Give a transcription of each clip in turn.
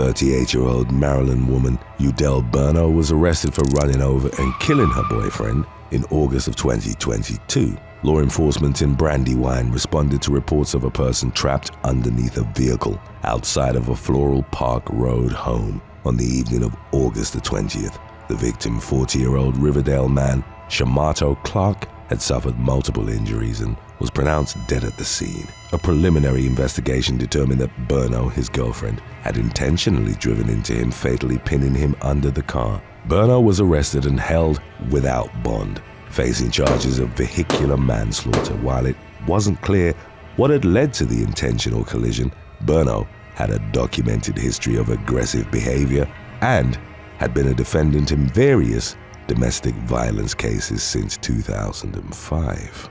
38-year-old Maryland woman Udell Burno was arrested for running over and killing her boyfriend in August of 2022. Law enforcement in Brandywine responded to reports of a person trapped underneath a vehicle outside of a Floral Park Road home on the evening of August the 20th. The victim, 40-year-old Riverdale man Shamato Clark, had suffered multiple injuries and was pronounced dead at the scene. A preliminary investigation determined that Burno, his girlfriend, had intentionally driven into him, fatally pinning him under the car. Burno was arrested and held without bond, facing charges of vehicular manslaughter. While it wasn't clear what had led to the intentional collision, Burno had a documented history of aggressive behavior and had been a defendant in various domestic violence cases since 2005.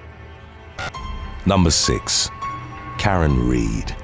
Number 6. Karen Read.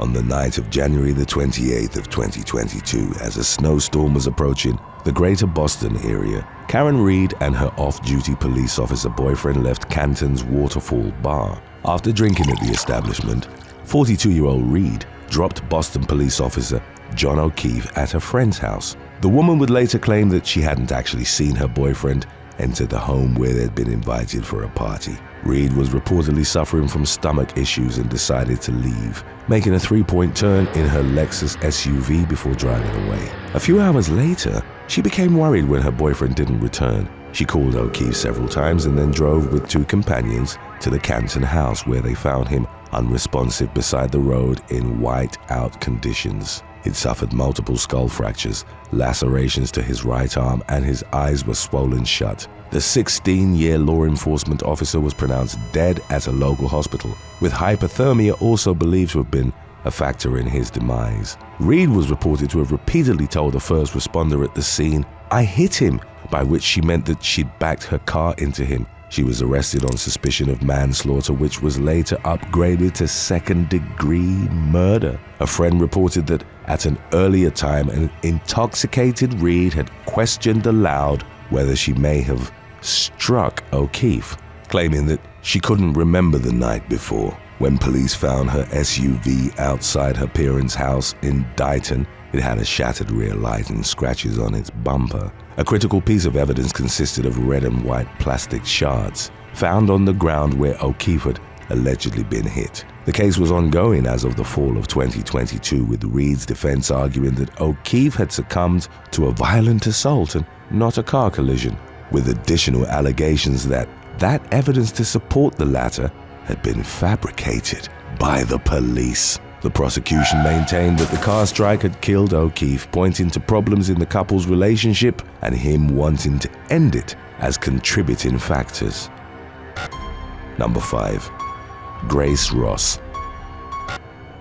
On the night of January the 28th of 2022, as a snowstorm was approaching the greater Boston area, Karen Read and her off-duty police officer boyfriend left Canton's Waterfall Bar. After drinking at the establishment, 42-year-old Read dropped Boston police officer John O'Keefe at her friend's house. The woman would later claim that she hadn't actually seen her boyfriend enter the home where they'd been invited for a party. Read was reportedly suffering from stomach issues and decided to leave, making a 3-point turn in her Lexus SUV before driving away. A few hours later, she became worried when her boyfriend didn't return. She called O'Keefe several times and then drove with 2 companions to the Canton house, where they found him unresponsive beside the road in white-out conditions. He'd suffered multiple skull fractures, lacerations to his right arm, and his eyes were swollen shut. The 16-year law enforcement officer was pronounced dead at a local hospital, with hypothermia also believed to have been a factor in his demise. Read was reported to have repeatedly told a first responder at the scene, "I hit him," by which she meant that she'd backed her car into him. She was arrested on suspicion of manslaughter, which was later upgraded to second-degree murder. A friend reported that at an earlier time, an intoxicated Read had questioned aloud whether she may have struck O'Keefe, claiming that she couldn't remember the night before. When police found her SUV outside her parents' house in Dighton, it had a shattered rear light and scratches on its bumper. A critical piece of evidence consisted of red and white plastic shards found on the ground where O'Keefe had allegedly been hit. The case was ongoing as of the fall of 2022, with Read's defense arguing that O'Keefe had succumbed to a violent assault and not a car collision, with additional allegations that evidence to support the latter had been fabricated by the police. The prosecution maintained that the car strike had killed O'Keefe, pointing to problems in the couple's relationship and him wanting to end it as contributing factors. Number 5. Grace Ross.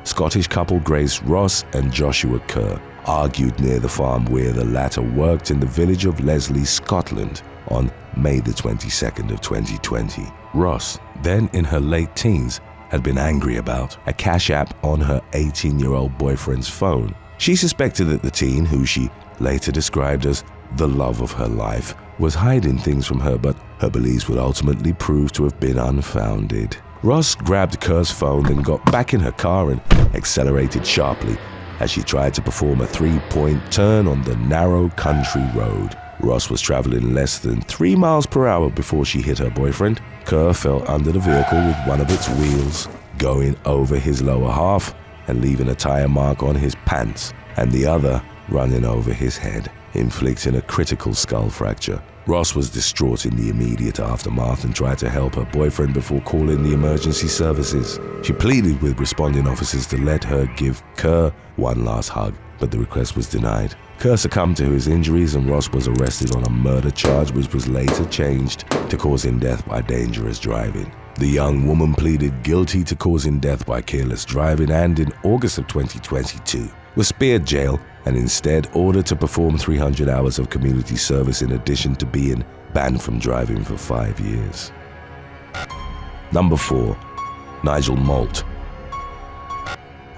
Scottish couple Grace Ross and Joshua Kerr argued near the farm where the latter worked in the village of Leslie, Scotland, on May the 22nd of 2020. Ross, then in her late teens, had been angry about a Cash App on her 18-year-old boyfriend's phone. She suspected that the teen, who she later described as the love of her life, was hiding things from her, but her beliefs would ultimately prove to have been unfounded. Ross grabbed Kerr's phone, then got back in her car and accelerated sharply as she tried to perform a 3-point turn on the narrow country road. Ross was traveling less than 3 miles per hour before she hit her boyfriend. Kerr fell under the vehicle with one of its wheels going over his lower half and leaving a tire mark on his pants, and the other running over his head, inflicting a critical skull fracture. Ross was distraught in the immediate aftermath and tried to help her boyfriend before calling the emergency services. She pleaded with responding officers to let her give Kerr one last hug, but the request was denied. Kerr succumbed to his injuries and Ross was arrested on a murder charge, which was later changed to causing death by dangerous driving. The young woman pleaded guilty to causing death by careless driving and, in August of 2022, was spared jail and instead ordered to perform 300 hours of community service in addition to being banned from driving for 5 years. Number 4. Nigel Malt.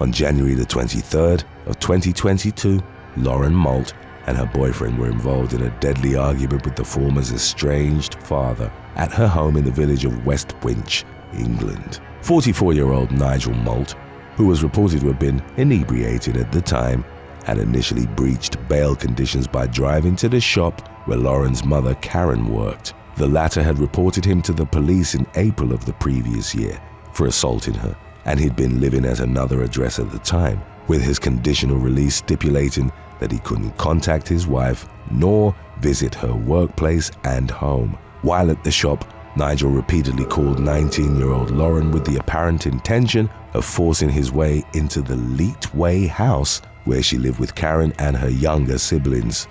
On January the 23rd of 2022, Lauren Malt and her boyfriend were involved in a deadly argument with the former's estranged father at her home in the village of West Winch, England. 44-year-old Nigel Malt who was reported to have been inebriated at the time, had initially breached bail conditions by driving to the shop where Lauren's mother, Karen, worked. The latter had reported him to the police in April of the previous year for assaulting her, and he'd been living at another address at the time, with his conditional release stipulating that he couldn't contact his wife nor visit her workplace and home. While at the shop, Nigel repeatedly called 19-year-old Lauren with the apparent intention of forcing his way into the Leet Way house where she lived with Karen and her younger siblings.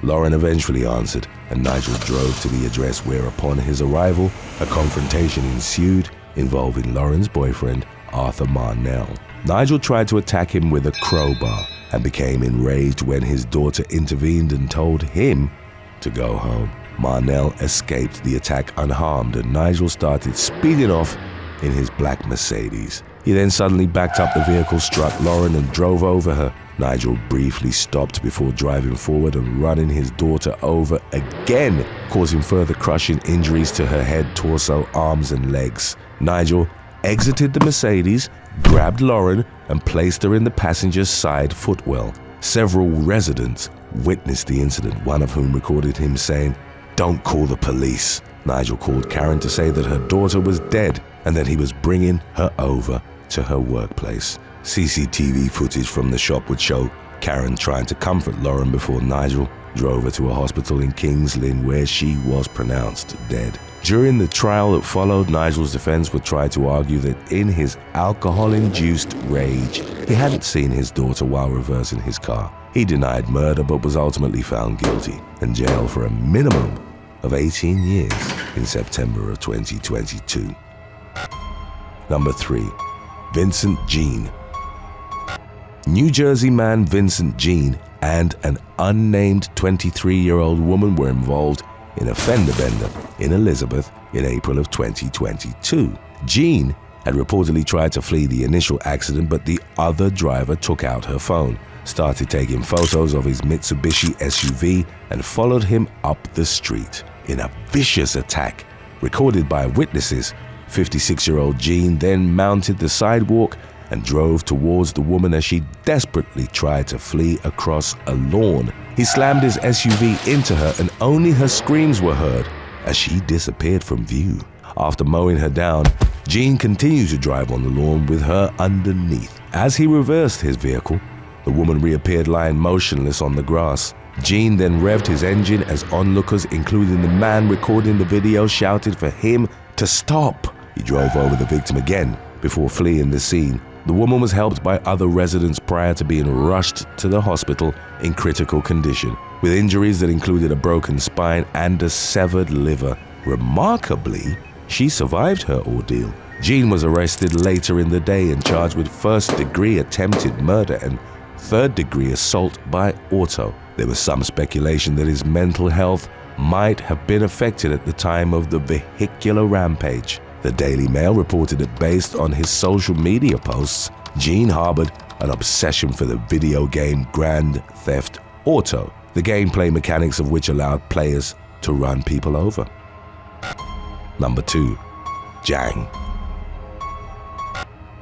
Lauren eventually answered, and Nigel drove to the address where, upon his arrival, a confrontation ensued involving Lauren's boyfriend, Arthur Marnell. Nigel tried to attack him with a crowbar and became enraged when his daughter intervened and told him to go home. Marnell escaped the attack unharmed, and Nigel started speeding off in his black Mercedes. He then suddenly backed up the vehicle, struck Lauren, and drove over her. Nigel briefly stopped before driving forward and running his daughter over again, causing further crushing injuries to her head, torso, arms, and legs. Nigel exited the Mercedes, grabbed Lauren, and placed her in the passenger's side footwell. Several residents witnessed the incident, one of whom recorded him saying, "Don't call the police." Nigel called Karen to say that her daughter was dead and that he was bringing her over to her workplace. CCTV footage from the shop would show Karen trying to comfort Lauren before Nigel drove her to a hospital in Kings Lynn where she was pronounced dead. During the trial that followed, Nigel's defense would try to argue that in his alcohol-induced rage, he hadn't seen his daughter while reversing his car. He denied murder but was ultimately found guilty and jailed for a minimum of 18 years in September of 2022. Number 3. Vincent Jean. New Jersey man Vincent Jean and an unnamed 23-year-old woman were involved in a fender bender in Elizabeth in April of 2022. Jean had reportedly tried to flee the initial accident, but the other driver took out her phone, started taking photos of his Mitsubishi SUV, and followed him up the street. In a vicious attack recorded by witnesses, 56-year-old Jean then mounted the sidewalk and drove towards the woman as she desperately tried to flee across a lawn. He slammed his SUV into her, and only her screams were heard as she disappeared from view. After mowing her down, Jean continued to drive on the lawn with her underneath. As he reversed his vehicle, the woman reappeared lying motionless on the grass. Jean then revved his engine as onlookers, including the man recording the video, shouted for him to stop. He drove over the victim again before fleeing the scene. The woman was helped by other residents prior to being rushed to the hospital in critical condition, with injuries that included a broken spine and a severed liver. Remarkably, she survived her ordeal. Jean was arrested later in the day and charged with first-degree attempted murder and third-degree assault by auto. There was some speculation that his mental health might have been affected at the time of the vehicular rampage. The Daily Mail reported that based on his social media posts, Jean harbored an obsession for the video game Grand Theft Auto, the gameplay mechanics of which allowed players to run people over. Number 2. Jang.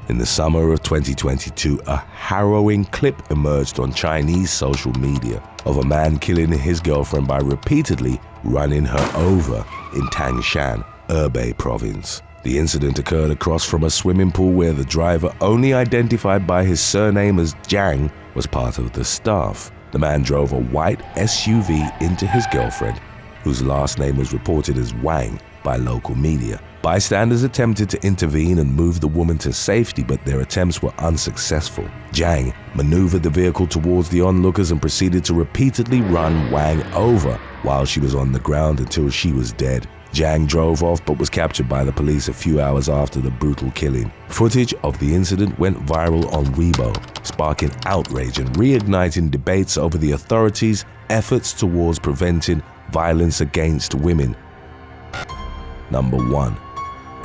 In the summer of 2022, a harrowing clip emerged on Chinese social media of a man killing his girlfriend by repeatedly running her over in Tangshan, Hebei province. The incident occurred across from a swimming pool where the driver, only identified by his surname as Jiang, was part of the staff. The man drove a white SUV into his girlfriend, whose last name was reported as Wang by local media. Bystanders attempted to intervene and move the woman to safety, but their attempts were unsuccessful. Jiang maneuvered the vehicle towards the onlookers and proceeded to repeatedly run Wang over while she was on the ground until she was dead. Jiang drove off but was captured by the police a few hours after the brutal killing. Footage of the incident went viral on Weibo, sparking outrage and reigniting debates over the authorities' efforts towards preventing violence against women. Number 1.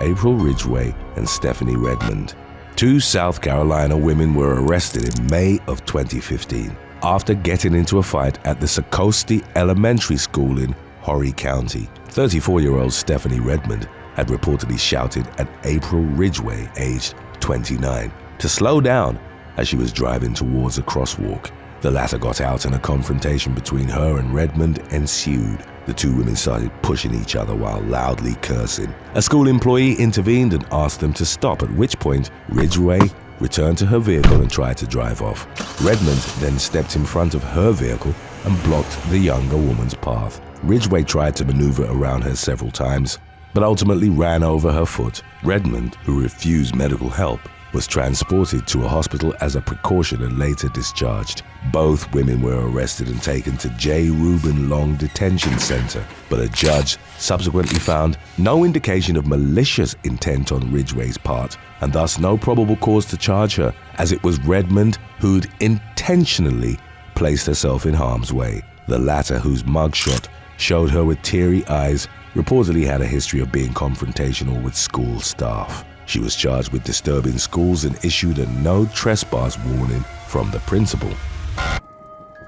April Ridgway and Stephanie Redmond. 2 South Carolina women were arrested in May of 2015 after getting into a fight at the Sokosti Elementary School in Horry County. 34-year-old Stephanie Redmond had reportedly shouted at April Ridgway, aged 29, to slow down as she was driving towards a crosswalk. The latter got out and a confrontation between her and Redmond ensued. The two women started pushing each other while loudly cursing. A school employee intervened and asked them to stop, at which point Ridgway returned to her vehicle and tried to drive off. Redmond then stepped in front of her vehicle and blocked the younger woman's path. Ridgway tried to maneuver around her several times, but ultimately ran over her foot. Redmond, who refused medical help, was transported to a hospital as a precaution and later discharged. Both women were arrested and taken to J. Reuben Long Detention Center, but a judge subsequently found no indication of malicious intent on Ridgway's part, and thus no probable cause to charge her, as it was Redmond who'd intentionally placed herself in harm's way. The latter, whose mugshot showed her with teary eyes, reportedly had a history of being confrontational with school staff. She was charged with disturbing schools and issued a no trespass warning from the principal.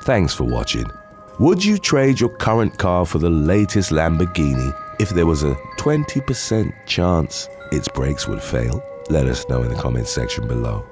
Thanks for watching. Would you trade your current car for the latest Lamborghini if there was a 20% chance its brakes would fail? Let us know in the comments section below.